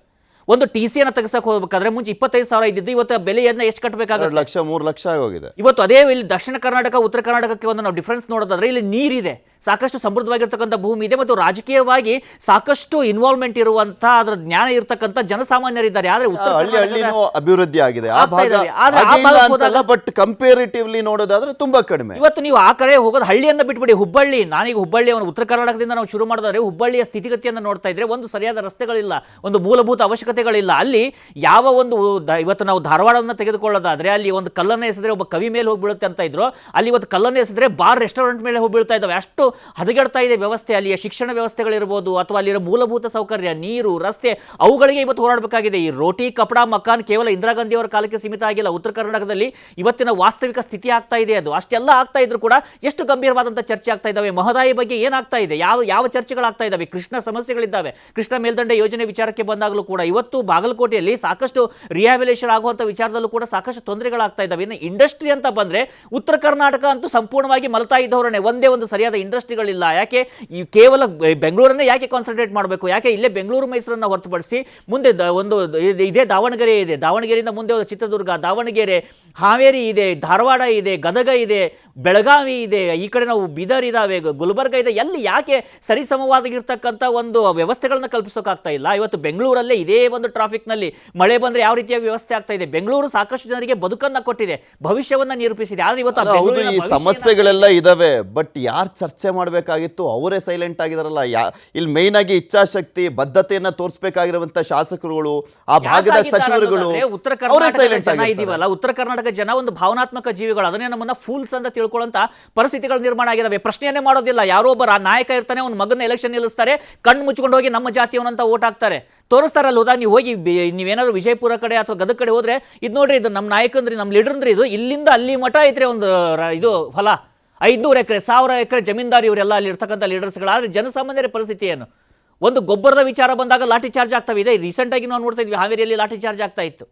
ಒಂದು TCಯನ್ನು ತೆಗೆಸಕ್ಕೆ ಹೋಗಬೇಕಾದ್ರೆ ಮುಂಚೆ 25,000 ಇದ್ದಿದ್ದು ಇವತ್ತು ಬೆಲೆಯನ್ನು ಎಷ್ಟು ಕಟ್ಟಬೇಕಾಗುತ್ತೆ?
2 ಲಕ್ಷ 3 ಲಕ್ಷ ಆಗೋಗಿದೆ.
ಇವತ್ತು ಅದೇ ಇಲ್ಲಿ ದಕ್ಷಿಣ ಕರ್ನಾಟಕ, ಉತ್ತರ ಕರ್ನಾಟಕಕ್ಕೆ ಒಂದು ನಾವು ಡಿಫ್ರೆನ್ಸ್ ನೋಡೋದಾದ್ರೆ ಇಲ್ಲಿ ನೀರಿದೆ, ಸಾಕಷ್ಟು ಸಮೃದ್ಧವಾಗಿರ್ತಕ್ಕಂಥ ಭೂಮಿ ಇದೆ ಮತ್ತು ರಾಜಕೀಯವಾಗಿ ಸಾಕಷ್ಟು ಇನ್ವಾಲ್ವ್ಮೆಂಟ್ ಇರುವಂತ ಅದರ ಜ್ಞಾನ ಇರತಕ್ಕಂಥ ಜನಸಾಮಾನ್ಯರಿದ್ದಾರೆ. ಆದ್ರೆ
ಹಳ್ಳಿನೂ ಅಭಿವೃದ್ಧಿ ಆಗಿದೆ ಆ ಭಾಗ, ಬಟ್ ಕಂಪೇರಿಟಿವ್ಲಿ ನೋಡೋದಾದ್ರೆ ತುಂಬಾ ಕಡಿಮೆ.
ಇವತ್ತು ನೀವು ಆ ಕಡೆ ಹೋಗೋದು, ಹಳ್ಳಿಯನ್ನ ಬಿಟ್ಬಿಡಿ, ಹುಬ್ಬಳ್ಳಿ. ನಾನೀಗ ಹುಬ್ಬಳ್ಳಿಯವನು, ಉತ್ತರ ಕರ್ನಾಟಕದಿಂದ ನಾವು ಶುರು ಮಾಡಿದ್ರೆ ಹುಬ್ಬಳ್ಳಿಯ ಸ್ಥಿತಿಗತಿಯನ್ನು ನೋಡ್ತಾ ಇದ್ರೆ ಒಂದು ಸರಿಯಾದ ರಸ್ತೆಗಳಿಲ್ಲ, ಒಂದು ಮೂಲಭೂತ ಅವಶ್ಯಕತೆಗಳಿಲ್ಲ. ಅಲ್ಲಿ ಯಾವ ಒಂದು ಇವತ್ತು ನಾವು ಧಾರವಾಡವನ್ನು ತೆಗೆದುಕೊಳ್ಳೋದಾದ್ರೆ ಅಲ್ಲಿ ಒಂದು ಕಲ್ಲನ್ನು ಎಸೆದ್ರೆ ಒಬ್ಬ ಕವಿ ಮೇಲೆ ಹೋಗಿ ಬೀಳುತ್ತೆ ಅಂತ ಇದ್ರು, ಅಲ್ಲಿ ಇವತ್ತು ಕಲ್ಲನ್ನು ಎಸೆದ್ರೆ ಬಾರ್ ರೆಸ್ಟೋರೆಂಟ್ ಮೇಲೆ ಹೋಗಿ ಬೀಳ್ತಾ ಇದ್ದಾವೆ. ಅಷ್ಟು ಹದಗೆಡ್ತಾ ಇದೆ ವ್ಯವಸ್ಥೆ, ಅಲ್ಲಿಯ ಶಿಕ್ಷಣ ವ್ಯವಸ್ಥೆಗಳಿರ್ಬೋದು ಅಥವಾ ಅಲ್ಲಿರೋ ಮೂಲಭೂತ ಸೌಕರ್ಯ, ನೀರು, ರಸ್ತೆ, ಅವುಗಳಿಗೆ ಇವತ್ತು ಹೋರಾಡಬೇಕಾಗಿದೆ. ಈ ರೋಟಿ ಕಪಡಾ ಮಕಾನ್ ಕೇವಲ ಇಂದಿರಾ ಗಾಂಧಿ ಅವರ ಕಾಲಕ್ಕೆ ಸೀಮಿತ ಆಗಿಲ್ಲ. ಉತ್ತರ ಕರ್ನಾಟಕದಲ್ಲಿ ಇವತ್ತಿನ ವಾಸ್ತವಿಕ ಸ್ಥಿತಿ ಆಗ್ತಾ ಇದೆ. ಅದು ಅಷ್ಟೆಲ್ಲ ಆಗ್ತಾ ಇದ್ರು ಕೂಡ ಎಷ್ಟು ಗಂಭೀರವಾದಂಥ ಚರ್ಚೆ ಆಗ್ತಾ ಇದ್ದಾವೆ. ಮಹದಾಯಿ ಬಗ್ಗೆ ಏನಾಗ್ತಾ ಇದೆ, ಯಾವ ಚರ್ಚೆಗಳಾಗ್ತಾ ಇದ್ದಾವೆ, ಕೃಷ್ಣ ಸಮಸ್ಯೆಗಳಿದ್ದಾವೆ. ಕೃಷ್ಣ ಮೇಲ್ದಂಡೆ ಯೋಜನೆ ವಿಚಾರಕ್ಕೆ ಬಂದಾಗಲೂ ಕೂಡ ಇವತ್ತು ಬಾಗಲಕೋಟೆಯಲ್ಲಿ ಸಾಕಷ್ಟು ರಿಹ್ಯಾಬಿಲೇಷನ್ ಆಗುವಂಥ ವಿಚಾರದಲ್ಲೂ ಕೂಡ ಸಾಕಷ್ಟು ತೊಂದರೆಗಳಾಗ್ತಾ ಇದ್ದಾವೆ. ಇನ್ನು ಇಂಡಸ್ಟ್ರಿ ಅಂತ ಬಂದ್ರೆ ಉತ್ತರ ಕರ್ನಾಟಕ ಅಂತೂ ಸಂಪೂರ್ಣವಾಗಿ ಮಲತಾಯಿ ಧೋರಣೆ. ಒಂದೇ ಒಂದು ಸರಿಯಾದ ಇಂಡಸ್ಟ್ರಿಗಳಿಲ್ಲ. ಯಾಕೆ ಈ ಕೇವಲ ಬೆಂಗಳೂರನ್ನೇ ಯಾಕೆ ಕಾನ್ಸಂಟ್ರೇಟ್ ಮಾಡಬೇಕು? ಯಾಕೆ ಇಲ್ಲೇ ಬೆಂಗಳೂರು ಮೈಸೂರನ್ನ ಹೊರತುಪಡಿಸಿ ಮುಂದೆ ಒಂದು ಇದೇ ದಾವಣಗೆರೆ ಇದೆ, ದಾವಣಗೆರೆಯಿಂದ ಮುಂದೆ ಚಿತ್ರದುರ್ಗ, ದಾವಣಗೆರೆ, ಹಾವೇರಿ ಇದೆ, ಧಾರವಾಡ ಇದೆ, ಗದಗ ಇದೆ, ಬೆಳಗಾವಿ ಇದೆ, ಈ ಕಡೆ ನಾವು ಬೀದರ್ ಇದಾವೆ, ಗುಲ್ಬರ್ಗ ಇದೆ. ಎಲ್ಲಿ ಯಾಕೆ ಸರಿಸಮವಾಗಿರ್ತಕ್ಕಂಥ ಒಂದು ವ್ಯವಸ್ಥೆಗಳನ್ನ ಕಲ್ಪಿಸೋಕ್ಕಾಗ್ತಾ ಇಲ್ಲ? ಇವತ್ತು ಬೆಂಗಳೂರಲ್ಲೇ ಇದೇ ಒಂದು ಟ್ರಾಫಿಕ್ನಲ್ಲಿ ಮಳೆ ಬಂದ್ರೆ ಯಾವ ರೀತಿಯ ವ್ಯವಸ್ಥೆ ಆಗ್ತಾ ಇದೆ? ಬೆಂಗಳೂರು ಸಾಕಷ್ಟು ಜನರಿಗೆ ಬದುಕನ್ನ ಕೊಟ್ಟಿದೆ, ಭವಿಷ್ಯವನ್ನ ನಿರೂಪಿಸಿದೆ. ಆದ್ರೆ ಇವತ್ತು
ಹೌದು, ಈ ಸಮಸ್ಯೆಗಳೆಲ್ಲ ಇದಾವೆ. ಬಟ್ ಯಾರು ಚರ್ಚೆ ಮಾಡಬೇಕಾಗಿತ್ತು ಅವರೇ ಸೈಲೆಂಟ್ ಆಗಿದಾರಲ್ಲ. ಇಲ್ಲಿ ಮೇನ್ ಆಗಿ ಇಚ್ಛಾಶಕ್ತಿ, ಬದ್ಧತೆಯನ್ನ ತೋರಿಸಬೇಕಾಗಿರುವಂತ ಶಾಸಕರುಗಳು, ಆ ಭಾಗದ ಸಚಿವರುಗಳು
ಉತ್ತರ ಕರ್ನಾಟಕ ಜನ ಇದೀವಲ್ಲ, ಉತ್ತರ ಕರ್ನಾಟಕ ಜನ ಒಂದು ಭಾವನಾತ್ಮಕ ಜೀವಿಗಳು. ಅದನ್ನೇ ನಮ್ಮನ್ನ ಫೂಲ್ಸ್ ಅಂತ ತಿಳ್ಕೊಳ್ಳುವಂತ ಪರಿಸ್ಥಿತಿಗಳು ನಿರ್ಮಾಣ ಆಗಿದಾವೆ. ಪ್ರಶ್ನೆಯನ್ನೇ ಮಾಡೋದಿಲ್ಲ. ಯಾರೋ ಒಬ್ಬ ನಾಯಕ ಇರ್ತಾನೆ, ಅವ್ನ ಮಗನ ಎಲೆಕ್ಷನ್ ನಿಲ್ಲಿಸ್ತಾರೆ, ಕಣ್ಣು ಮುಚ್ಕೊಂಡು ಹೋಗಿ ನಮ್ಮ ಜಾತಿಯವನಂತ ಓಟ್ ಹಾಕ್ತಾರೆ, ತೋರಿಸ್ತಾರಲ್ಲ. ಹೋದಾಗ ನೀವು ಹೋಗಿ ನೀವೇನಾದ್ರು ವಿಜಯಪುರ ಕಡೆ ಅಥವಾ ಗದಗ ಕಡೆ ಹೋದ್ರೆ ಇದು ನೋಡ್ರಿ, ಇದು ನಮ್ಮ ನಾಯಕಂದ್ರಿ, ನಮ್ಮ ಲೀಡರ್ ಅಂದ್ರೆ ಇದು ಇಲ್ಲಿಂದ ಅಲ್ಲಿ ಮಠ ಐತ್ರಿ ಒಂದು ಇದು ಹೊಲ 500 ಎಕರೆ 1000 ಎಕರೆ ಜಮೀನ್ದಾರಿ ಇವರೆಲ್ಲ ಅಲ್ಲಿ ಇರ್ತಕ್ಕಂಥ ಲೀಡರ್ಸ್ಗಳು. ಆದರೆ ಜನಸಾಮಾನ್ಯರ ಪರಿಸ್ಥಿತಿ ಏನು? ಒಂದು ಗೊಬ್ಬರದ ವಿಚಾರ ಬಂದಾಗ ಲಾಠಿ ಚಾರ್ಜ್ ಆಗ್ತವೆ. ಇದೆ ರೀಸೆಂಟ್ ಆಗಿ ನಾವು ನೋಡ್ತಾ ಇದ್ವಿ, ಹಾವೇರಿಯಲ್ಲಿ ಲಾಠಿ ಚಾರ್ಜ್ ಆಗ್ತಾ ಇತ್ತು.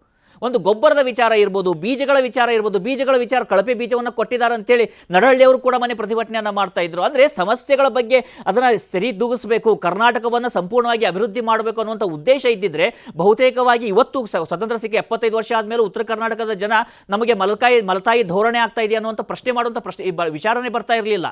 ಒಂದು ಗೊಬ್ಬರದ ವಿಚಾರ ಇರ್ಬೋದು, ಬೀಜಗಳ ವಿಚಾರ ಕಳಪೆ ಬೀಜವನ್ನು ಕೊಟ್ಟಿದ್ದಾರೆ ಅಂತೇಳಿ ನಡಹಳ್ಳಿಯವರು ಕೂಡ ಮನೆ ಪ್ರತಿಭಟನೆಯನ್ನು ಮಾಡ್ತಾ ಇದ್ರು. ಅಂದರೆ ಸಮಸ್ಯೆಗಳ ಬಗ್ಗೆ ಅದನ್ನು ಸರಿದೂಗಿಸಬೇಕು, ಕರ್ನಾಟಕವನ್ನು ಸಂಪೂರ್ಣವಾಗಿ ಅಭಿವೃದ್ಧಿ ಮಾಡಬೇಕು ಅನ್ನುವಂಥ ಉದ್ದೇಶ ಇದ್ದಿದ್ರೆ ಬಹುತೇಕವಾಗಿ ಇವತ್ತು ಸ್ವತಂತ್ರ ಸಿಕ್ಕಿ 75 ವರ್ಷ ಆದಮೇಲೆ ಉತ್ತರ ಕರ್ನಾಟಕದ ಜನ ನಮಗೆ ಮಲತಾಯಿ ಧೋರಣೆ ಆಗ್ತಾ ಇದೆ ಅನ್ನುವಂಥ ಪ್ರಶ್ನೆ ಮಾಡುವಂಥ ವಿಚಾರನೇ ಬರ್ತಾ ಇರಲಿಲ್ಲ.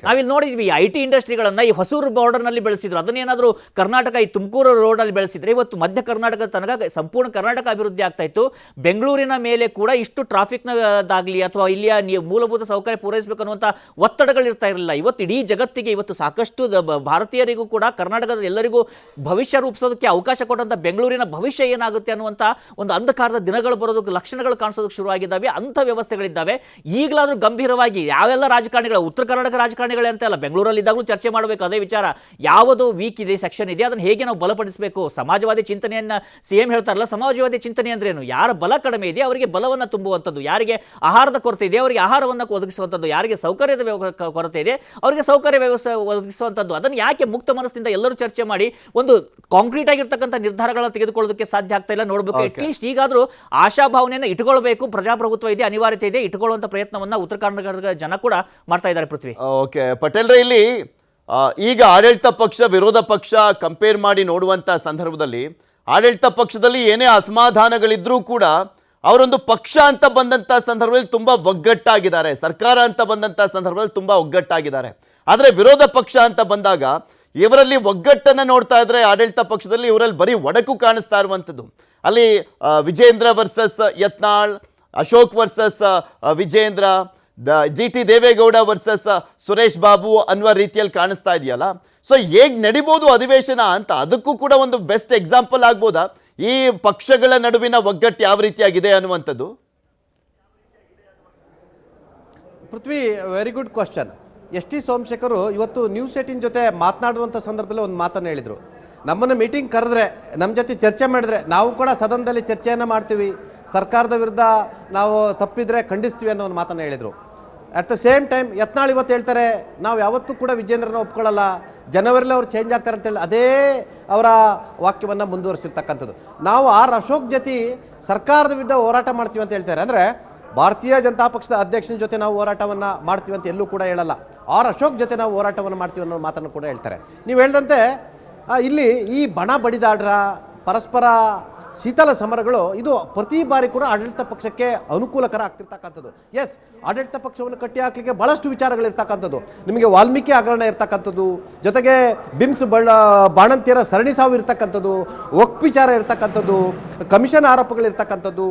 ನಾವಿಲ್ಲಿ ನೋಡಿದ್ವಿ IT ಇಂಡಸ್ಟ್ರಿಗಳನ್ನು ಈ ಹೊಸೂರು ಬಾರ್ಡರ್ನಲ್ಲಿ ಬೆಳೆಸಿದ್ರು. ಅದನ್ನೇನಾದರೂ ಕರ್ನಾಟಕ ಈ ತುಮಕೂರು ರೋಡಲ್ಲಿ ಬೆಳೆಸಿದ್ರೆ ಇವತ್ತು ಮಧ್ಯ ಕರ್ನಾಟಕದ ತನಕ ಸಂಪೂರ್ಣ ಕರ್ನಾಟಕ ಅಭಿವೃದ್ಧಿ ಆಗ್ತಾ ಇತ್ತು. ಬೆಂಗಳೂರಿನ ಮೇಲೆ ಕೂಡ ಇಷ್ಟು ಟ್ರಾಫಿಕ್ನದಾಗಲಿ ಅಥವಾ ಇಲ್ಲಿಯ ಮೂಲಭೂತ ಸೌಕರ್ಯ ಪೂರೈಸಬೇಕು ಅನ್ನುವಂಥ ಒತ್ತಡಗಳು ಇರ್ತಾ ಇರಲಿಲ್ಲ. ಇವತ್ತು ಇಡೀ ಜಗತ್ತಿಗೆ ಇವತ್ತು ಸಾಕಷ್ಟು ಭಾರತೀಯರಿಗೂ ಕೂಡ ಕರ್ನಾಟಕದ ಎಲ್ಲರಿಗೂ ಭವಿಷ್ಯ ರೂಪಿಸೋದಕ್ಕೆ ಅವಕಾಶ ಕೊಟ್ಟಂಥ ಬೆಂಗಳೂರಿನ ಭವಿಷ್ಯ ಏನಾಗುತ್ತೆ ಅನ್ನುವಂಥ ಒಂದು ಅಂಧಕಾರದ ದಿನಗಳು ಬರೋದಕ್ಕೆ ಲಕ್ಷಣಗಳು ಕಾಣಿಸೋದಕ್ಕೆ ಶುರುವಾಗಿದ್ದಾವೆ. ಅಂಥ ವ್ಯವಸ್ಥೆಗಳಿದ್ದಾವೆ. ಈಗಲಾದರೂ ಗಂಭೀರವಾಗಿ ಯಾವೆಲ್ಲ ರಾಜಕಾರಣಿಗಳು, ಉತ್ತರ ಕರ್ನಾಟಕ ರಾಜಕಾರಣಿಗಳೇ ಅಂತ ಅಲ್ಲ, ಬೆಂಗಳೂರಲ್ಲಿ ಇದ್ದಾಗಲೂ ಚರ್ಚೆ ಮಾಡಬೇಕು ಅದೇ ವಿಚಾರ. ಯಾವುದು ವೀಕ್ ಇದೆ, ಸೆಕ್ಷನ್ ಇದೆ, ಅದನ್ನು ಹೇಗೆ ನಾವು ಬಲಪಡಿಸಬೇಕು. ಸಮಾಜವಾದಿ ಚಿಂತನೆಯನ್ನ CM ಹೇಳ್ತಾರಲ್ಲ, ಸಮಾಜವಾದಿ ಚಿಂತನೆ ಅಂದ್ರೇನು? ಯಾರ ಬಲ ಕಡಿಮೆ ಇದೆ ಅವರಿಗೆ ಬಲವನ್ನು ತುಂಬುವಂಥದ್ದು, ಯಾರಿಗೆ ಆಹಾರದ ಕೊರತೆ ಇದೆ ಅವರಿಗೆ ಆಹಾರವನ್ನು ಒದಗಿಸುವಂಥದ್ದು, ಯಾರಿಗೆ ಸೌಕರ್ಯದ ಕೊರತೆ ಇದೆ ಅವರಿಗೆ ಸೌಕರ್ಯ ವ್ಯವಸ್ಥೆ ಒದಗಿಸುವಂಥದ್ದು. ಅದನ್ನು ಯಾಕೆ ಮುಕ್ತ ಮನಸ್ಸಿಂದ ಎಲ್ಲರೂ ಚರ್ಚೆ ಮಾಡಿ ಒಂದು ಕಾಂಕ್ರೀಟ್ ಆಗಿರ್ತಕ್ಕಂಥ ನಿರ್ಧಾರಗಳನ್ನು ತೆಗೆದುಕೊಳ್ಳೋದಕ್ಕೆ ಸಾಧ್ಯ ಆಗ್ತಾ ಇಲ್ಲ? ನೋಡಬೇಕು. ಅಟ್ಲೀಸ್ಟ್ ಈಗಾದರೂ ಆಶಾಭಾವನೆಯನ್ನು ಇಟ್ಕೊಳ್ಬೇಕು. ಪ್ರಜಾಪ್ರಭುತ್ವ ಇದೆ, ಅನಿವಾರ್ಯತೆ ಇದೆ, ಇಟ್ಕೊಳ್ಳುವಂಥ ಪ್ರಯತ್ನವನ್ನು ಉತ್ತರ ಕರ್ನಾಟಕದ ಜನ ಕೂಡ ಮಾಡ್ತಾ ಇದ್ದಾರೆ. ಪೃಥ್ವಿ.
ಓಕೆ ಪಟೇಲ್ರೆ, ಇಲ್ಲಿ ಈಗ ಆಡಳಿತ ಪಕ್ಷ ವಿರೋಧ ಪಕ್ಷ ಕಂಪೇರ್ ಮಾಡಿ ನೋಡುವಂತ ಸಂದರ್ಭದಲ್ಲಿ ಆಡಳಿತ ಪಕ್ಷದಲ್ಲಿ ಏನೇ ಅಸಮಾಧಾನಗಳಿದ್ರೂ ಕೂಡ ಅವರೊಂದು ಪಕ್ಷ ಅಂತ ಬಂದಂಥ ಸಂದರ್ಭದಲ್ಲಿ ತುಂಬ ಒಗ್ಗಟ್ಟಾಗಿದ್ದಾರೆ, ಸರ್ಕಾರ ಅಂತ ಬಂದಂಥ ಸಂದರ್ಭದಲ್ಲಿ ತುಂಬ ಒಗ್ಗಟ್ಟಾಗಿದ್ದಾರೆ. ಆದರೆ ವಿರೋಧ ಪಕ್ಷ ಅಂತ ಬಂದಾಗ ಇವರಲ್ಲಿ ಒಗ್ಗಟ್ಟನ್ನು ನೋಡ್ತಾ ಇದ್ರೆ ಆಡಳಿತ ಪಕ್ಷದಲ್ಲಿ ಇವರಲ್ಲಿ ಬರೀ ಒಡಕು ಕಾಣಿಸ್ತಾ ಇರುವಂಥದ್ದು. ಅಲ್ಲಿ Vijendra versus Yatnal, Ashok versus Vijendra, GT Devegowda versus Suresh Babu ಅನ್ನುವ ರೀತಿಯಲ್ಲಿ ಕಾಣಿಸ್ತಾ ಇದೆಯಲ್ಲ. ಸೊ ಹೇಗೆ ನಡಿಬೋದು ಅಧಿವೇಶನ ಅಂತ, ಅದಕ್ಕೂ ಕೂಡ ಒಂದು ಬೆಸ್ಟ್ ಎಕ್ಸಾಂಪಲ್ ಆಗ್ಬೋದಾ ಈ ಪಕ್ಷಗಳ ನಡುವಿನ ಒಗ್ಗಟ್ಟು ಯಾವ ರೀತಿಯಾಗಿದೆ ಅನ್ನುವಂಥದ್ದು?
Prithvi, very good question. ST Somashekhar ಇವತ್ತು ನ್ಯೂಸ್ 18 ಜೊತೆ ಮಾತನಾಡುವಂಥ ಸಂದರ್ಭದಲ್ಲಿ ಒಂದು ಮಾತನ್ನು ಹೇಳಿದರು. ನಮ್ಮನ್ನು ಮೀಟಿಂಗ್ ಕರೆದ್ರೆ, ನಮ್ಮ ಜೊತೆ ಚರ್ಚೆ ಮಾಡಿದ್ರೆ ನಾವು ಕೂಡ ಸದನದಲ್ಲಿ ಚರ್ಚೆಯನ್ನು ಮಾಡ್ತೀವಿ, ಸರ್ಕಾರದ ವಿರುದ್ಧ ನಾವು ತಪ್ಪಿದ್ರೆ ಖಂಡಿಸ್ತೀವಿ ಅನ್ನೋ ಒಂದು ಮಾತನ್ನು ಹೇಳಿದರು. At the same time Yatnal ಇವತ್ತು ಹೇಳ್ತಾರೆ, ನಾವು ಯಾವತ್ತೂ ಕೂಡ ವಿಜೇಂದ್ರನ ಒಪ್ಕೊಳ್ಳಲ್ಲ, ಜನವರಿಲಿ ಅವ್ರು ಚೇಂಜ್ ಆಗ್ತಾರೆ ಅಂತೇಳಿ ಅದೇ ಅವರ ವಾಕ್ಯವನ್ನು ಮುಂದುವರಿಸಿರ್ತಕ್ಕಂಥದ್ದು. ನಾವು ಅಶೋಕ್ ಜೊತೆ ಸರ್ಕಾರದ ವಿರುದ್ಧ ಹೋರಾಟ ಮಾಡ್ತೀವಿ ಅಂತ ಹೇಳ್ತಾರೆ. ಅಂದರೆ ಭಾರತೀಯ ಜನತಾ ಪಕ್ಷದ ಅಧ್ಯಕ್ಷನ ಜೊತೆ ನಾವು ಹೋರಾಟವನ್ನು ಮಾಡ್ತೀವಿ ಅಂತ ಎಲ್ಲೂ ಕೂಡ ಹೇಳಲ್ಲ. ಅಶೋಕ್ ಜೊತೆ ನಾವು ಹೋರಾಟವನ್ನು ಮಾಡ್ತೀವಿ ಅನ್ನೋ ಮಾತನ್ನು ಕೂಡ ಹೇಳ್ತಾರೆ. ನೀವು ಹೇಳ್ದಂತೆ ಇಲ್ಲಿ ಈ ಬಣ ಬಡಿದಾಡ್ರ, ಪರಸ್ಪರ ಶೀತಲ ಸಮರಗಳು ಇದು ಪ್ರತಿ ಬಾರಿ ಕೂಡ ಆಡಳಿತ ಪಕ್ಷಕ್ಕೆ ಅನುಕೂಲಕರ ಆಗ್ತಿರ್ತಕ್ಕಂಥದ್ದು. ಎಸ್, ಆಡಳಿತ ಪಕ್ಷವನ್ನು ಕಟ್ಟಿ ಹಾಕಲಿಕ್ಕೆ ಬಹಳಷ್ಟು ವಿಚಾರಗಳಿರ್ತಕ್ಕಂಥದ್ದು. ನಿಮಗೆ ವಾಲ್ಮೀಕಿ ಹಗರಣ ಇರ್ತಕ್ಕಂಥದ್ದು, ಜೊತೆಗೆ ಬಿಮ್ಸ್ ಬಾಣಂತಿಯರ ಸರಣಿ ಸಾವು ಇರ್ತಕ್ಕಂಥದ್ದು, ವಕ್ಫ್ ವಿಚಾರ ಇರ್ತಕ್ಕಂಥದ್ದು, ಕಮಿಷನ್ ಆರೋಪಗಳಿರ್ತಕ್ಕಂಥದ್ದು,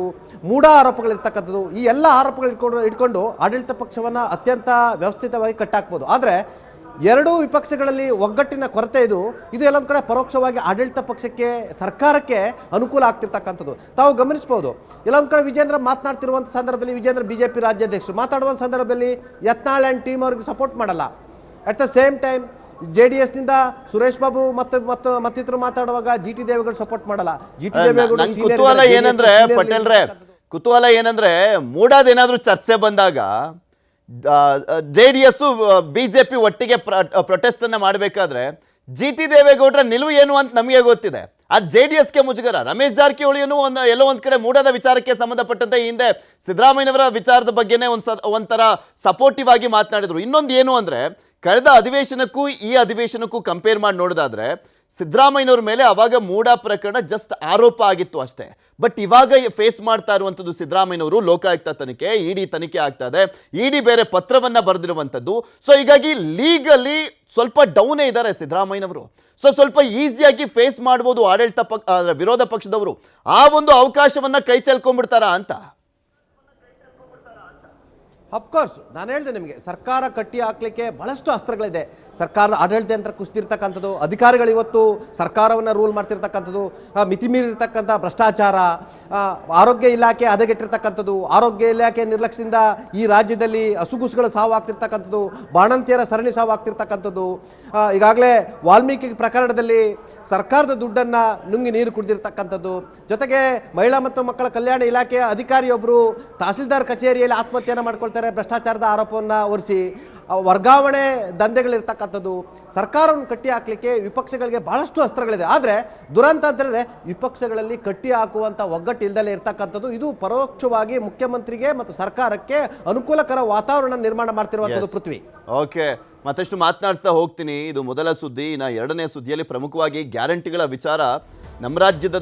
ಮೂಢ ಆರೋಪಗಳಿರ್ತಕ್ಕಂಥದ್ದು. ಈ ಎಲ್ಲ ಆರೋಪಗಳು ಇಟ್ಕೊಂಡು ಆಡಳಿತ ಪಕ್ಷವನ್ನು ಅತ್ಯಂತ ವ್ಯವಸ್ಥಿತವಾಗಿ ಕಟ್ಟಾಕ್ಬೋದು. ಆದರೆ ಎರಡೂ ವಿಪಕ್ಷಗಳಲ್ಲಿ ಒಗ್ಗಟ್ಟಿನ ಕೊರತೆ ಇದು ಎಲ್ಲೊಂದು ಕಡೆ ಪರೋಕ್ಷವಾಗಿ ಆಡಳಿತ ಪಕ್ಷಕ್ಕೆ, ಸರ್ಕಾರಕ್ಕೆ ಅನುಕೂಲ ಆಗ್ತಿರ್ತಕ್ಕಂಥದ್ದು ತಾವು ಗಮನಿಸಬಹುದು. ಎಲ್ಲೊಂದು ಕಡೆ ವಿಜೇಂದ್ರ ಮಾತನಾಡ್ತಿರುವಂಥ ಸಂದರ್ಭದಲ್ಲಿ ವಿಜೇಂದ್ರ BJP ರಾಜ್ಯಾಧ್ಯಕ್ಷರು ಮಾತಾಡುವಂಥ ಸಂದರ್ಭದಲ್ಲಿ ಯತ್ನಾಳ್ ಆ್ಯಂಡ್ ಟೀಮ್ ಅವ್ರಿಗೆ ಸಪೋರ್ಟ್ ಮಾಡಲ್ಲ. At the same time JDS ನಿಂದ ಸುರೇಶ್ ಬಾಬು ಮತ್ತಿತರು ಮಾತಾಡುವಾಗ GT ದೇವೇಗೌಡ ಸಪೋರ್ಟ್ ಮಾಡಲ್ಲ. GT ದೇವೇಗೌಡ
ನಂಗೆ ಕುತೂಹಲ ಏನಂದ್ರೆ ಪಟೇಲ್ರೆ, ಕುತೂಹಲ ಏನಂದ್ರೆ ಮೂಡಾದೇನಾದ್ರೂ ಚರ್ಚೆ ಬಂದಾಗ JDS BJP ಒಟ್ಟಿಗೆ ಪ್ರೊಟೆಸ್ಟ್ ಅನ್ನ ಮಾಡಬೇಕಾದ್ರೆ GT ದೇವೇಗೌಡರ ನಿಲುವು ಏನು ಅಂತ ನಮಗೆ ಗೊತ್ತಿದೆ. ಆ JDSಗೆ ಮುಜುಗರ. ರಮೇಶ್ ಜಾರಕಿಹೊಳಿಯನ್ನು ಎಲ್ಲೋ ಒಂದ್ ಕಡೆ ಮೂಡದ ವಿಚಾರಕ್ಕೆ ಸಂಬಂಧಪಟ್ಟಂತೆ ಈ ಹಿಂದೆ ಸಿದ್ದರಾಮಯ್ಯನವರ ವಿಚಾರದ ಬಗ್ಗೆನೇ ಒಂಥರ ಸಪೋರ್ಟಿವ್ ಆಗಿ ಮಾತನಾಡಿದ್ರು. ಇನ್ನೊಂದು ಏನು ಅಂದ್ರೆ ಕಳೆದ ಅಧಿವೇಶನಕ್ಕೂ ಈ ಅಧಿವೇಶನಕ್ಕೂ ಕಂಪೇರ್ ಮಾಡಿ ನೋಡೋದಾದ್ರೆ ಸಿದ್ದರಾಮಯ್ಯನವ್ರ ಮೇಲೆ ಅವಾಗ ಮೂಡ ಪ್ರಕರಣ ಜಸ್ಟ್ ಆರೋಪ ಆಗಿತ್ತು ಅಷ್ಟೇ. ಬಟ್ ಇವಾಗ ಫೇಸ್ ಮಾಡ್ತಾ ಇರುವಂಥದ್ದು ಸಿದ್ದರಾಮಯ್ಯನವರು ಲೋಕಾಯುಕ್ತ ತನಿಖೆ, ಇಡಿ ತನಿಖೆ ಆಗ್ತಾ ಇದೆ, ಇಡಿ ಬೇರೆ ಪತ್ರವನ್ನ ಬರೆದಿರುವಂಥದ್ದು. ಸೊ ಹೀಗಾಗಿ ಲೀಗಲಿ ಸ್ವಲ್ಪ ಡೌನೇ ಇದ್ದಾರೆ ಸಿದ್ದರಾಮಯ್ಯನವರು. ಸೊ ಸ್ವಲ್ಪ ಈಸಿಯಾಗಿ ಫೇಸ್ ಮಾಡ್ಬೋದು ವಿರೋಧ ಪಕ್ಷದವರು. ಆ ಒಂದು ಅವಕಾಶವನ್ನ ಕೈ ಚೆಲ್ಕೊಂಡ್ಬಿಡ್ತಾರಾ ಅಂತ.
ಅಫ್ಕೋರ್ಸ್ ನಾನು ಹೇಳಿದೆ ನಿಮಗೆ, ಸರ್ಕಾರ ಕಟ್ಟಿ ಹಾಕ್ಲಿಕ್ಕೆ ಬಹಳಷ್ಟು ಅಸ್ತ್ರಗಳಿದೆ. ಸರ್ಕಾರದ ಆಡಳಿತ ಯಂತ್ರ ಕುಸಿದಿರ್ತಕ್ಕಂಥದ್ದು, ಅಧಿಕಾರಿಗಳು ಇವತ್ತು ಸರ್ಕಾರವನ್ನು ರೂಲ್ ಮಾಡ್ತಿರ್ತಕ್ಕಂಥದ್ದು, ಮಿತಿಮೀರಿರ್ತಕ್ಕಂಥ ಭ್ರಷ್ಟಾಚಾರ, ಆರೋಗ್ಯ ಇಲಾಖೆ ಹದಗೆಟ್ಟಿರ್ತಕ್ಕಂಥದ್ದು, ಆರೋಗ್ಯ ಇಲಾಖೆ ನಿರ್ಲಕ್ಷ್ಯದಿಂದ ಈ ರಾಜ್ಯದಲ್ಲಿ ಹಸುಗುಸುಗಳ ಸಾವು ಆಗ್ತಿರ್ತಕ್ಕಂಥದ್ದು, ಬಾಣಂತಿಯರ ಸರಣಿ ಸಾವು ಆಗ್ತಿರ್ತಕ್ಕಂಥದ್ದು, ಈಗಾಗಲೇ ವಾಲ್ಮೀಕಿ ಪ್ರಕರಣದಲ್ಲಿ ಸರ್ಕಾರದ ದುಡ್ಡನ್ನ ನುಂಗಿ ನೀರು ಕುಡಿದಿರ್ತಕ್ಕಂಥದ್ದು, ಜೊತೆಗೆ ಮಹಿಳಾ ಮತ್ತು ಮಕ್ಕಳ ಕಲ್ಯಾಣ ಇಲಾಖೆಯ ಅಧಿಕಾರಿಯೊಬ್ಬರು ತಹಸೀಲ್ದಾರ್ ಕಚೇರಿಯಲ್ಲಿ ಆತ್ಮಹತ್ಯೆಯನ್ನು ಮಾಡ್ಕೊಳ್ತಾರೆ ಭ್ರಷ್ಟಾಚಾರದ ಆರೋಪವನ್ನು ಹೊರಿಸಿ. ವರ್ಗಾವಣೆ ದಂಧೆಗಳಿರ್ತಕ್ಕಂಥದ್ದು. ಸರ್ಕಾರವನ್ನು ಕಟ್ಟಿ ಹಾಕ್ಲಿಕ್ಕೆ ವಿಪಕ್ಷಗಳಿಗೆ ಬಹಳಷ್ಟು ಅಸ್ತ್ರಗಳಿದೆ. ಆದರೆ ದುರಂತ ಅಂತ ಹೇಳಿದ್ರೆ ವಿಪಕ್ಷಗಳಲ್ಲಿ ಕಟ್ಟಿ ಹಾಕುವಂತ ಒಗ್ಗಟ್ಟು ಇಲ್ದಲೇ ಇರ್ತಕ್ಕಂಥದ್ದು. ಇದು ಪರೋಕ್ಷವಾಗಿ ಮುಖ್ಯಮಂತ್ರಿಗೆ ಮತ್ತು ಸರ್ಕಾರಕ್ಕೆ ಅನುಕೂಲಕರ ವಾತಾವರಣ ನಿರ್ಮಾಣ ಮಾಡ್ತಿರುವಂಥದ್ದು. ಪೃಥ್ವಿ,
ಓಕೆ, ಮತ್ತಷ್ಟು ಮಾತನಾಡಿಸ್ತಾ ಹೋಗ್ತೀನಿ. ಇದು ಮೊದಲ ಸುದ್ದಿ. ಇನ್ನು ಎರಡನೇ ಸುದ್ದಿಯಲ್ಲಿ ಪ್ರಮುಖವಾಗಿ ಗ್ಯಾರಂಟಿಗಳ ವಿಚಾರ ನಮ್ಮ ರಾಜ್ಯದ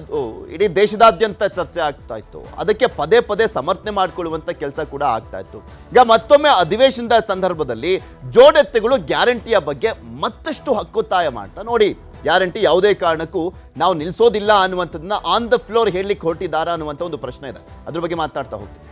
ಇಡೀ ದೇಶದಾದ್ಯಂತ ಚರ್ಚೆ ಆಗ್ತಾ ಇತ್ತು. ಅದಕ್ಕೆ ಪದೇ ಪದೇ ಸಮರ್ಥನೆ ಮಾಡಿಕೊಳ್ಳುವಂಥ ಕೆಲಸ ಕೂಡ ಆಗ್ತಾ ಇತ್ತು. ಈಗ ಮತ್ತೊಮ್ಮೆ ಅಧಿವೇಶನದ ಸಂದರ್ಭದಲ್ಲಿ ಜೋಡೆತ್ತುಗಳು ಗ್ಯಾರಂಟಿಯ ಬಗ್ಗೆ ಮತ್ತಷ್ಟು ಹಕ್ಕೊತ್ತಾಯ ಮಾಡ್ತಾ ನೋಡಿ. ಗ್ಯಾರಂಟಿ ಯಾವುದೇ ಕಾರಣಕ್ಕೂ ನಾವು ನಿಲ್ಲಿಸೋದಿಲ್ಲ ಅನ್ನುವಂಥದ್ದನ್ನ ಆನ್ ದ ಫ್ಲೋರ್ ಹೇಳಲಿಕ್ಕೆ ಹೊರಟಿದ್ದಾರಾ ಅನ್ನುವಂಥ ಒಂದು ಪ್ರಶ್ನೆ ಇದೆ. ಅದ್ರ ಬಗ್ಗೆ ಮಾತನಾಡ್ತಾ ಹೋಗ್ತೀವಿ.